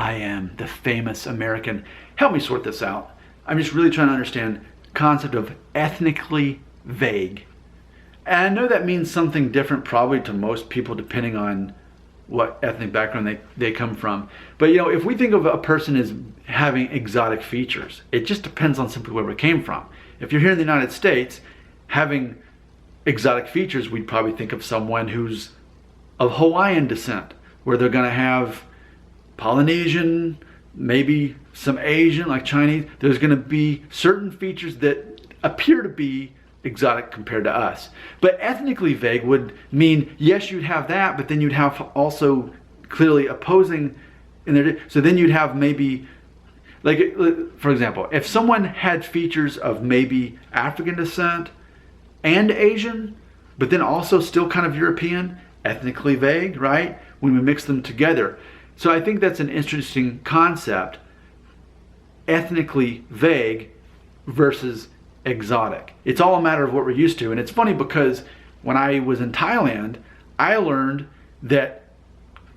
I am the famous American. Help me sort this out. I'm just really trying to understand the concept of ethnically vague. And I know that means something different probably to most people depending on what ethnic background they come from. But if we think of a person as having exotic features, it just depends on simply where we came from. If you're here in the United States, having exotic features, we'd probably think of someone who's of Hawaiian descent, where they're gonna have Polynesian, maybe some Asian, like Chinese. There's gonna be certain features that appear to be exotic compared to us. But ethnically vague would mean, yes, you'd have that, but then you'd have also clearly opposing in there. So then you'd have maybe, like, for example, if someone had features of maybe African descent and Asian, but then also still kind of European, ethnically vague, right? When we mix them together. So I think that's an interesting concept, ethnically vague versus exotic. It's all a matter of what we're used to. And it's funny because when I was in Thailand, I learned that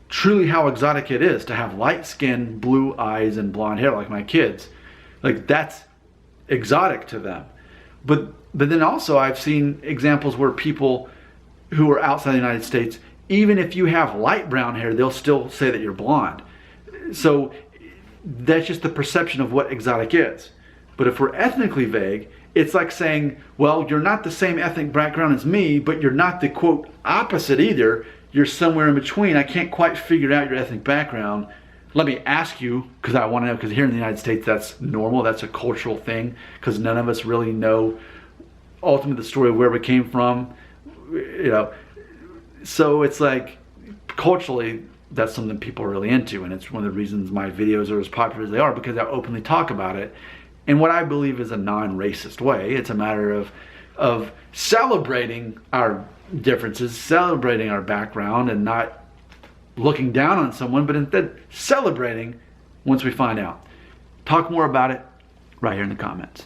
truly how exotic it is to have light skin, blue eyes, and blonde hair like my kids. Like, that's exotic to them. But then also I've seen examples where people who are outside the United States, even if you have light brown hair, they'll still say that you're blonde. So that's just the perception of what exotic is. But if we're ethnically vague, it's like saying, well, you're not the same ethnic background as me, but you're not the, quote, opposite either. You're somewhere in between. I can't quite figure out your ethnic background. Let me ask you, because I want to know, because here in the United States, that's normal. That's a cultural thing, because none of us really know ultimately the story of where we came from. So it's like, culturally, that's something people are really into, and it's one of the reasons my videos are as popular as they are, because I openly talk about it in what I believe is a non-racist way. It's a matter of celebrating our differences, celebrating our background, and not looking down on someone, but instead celebrating once we find out. Talk more about it right here in the comments.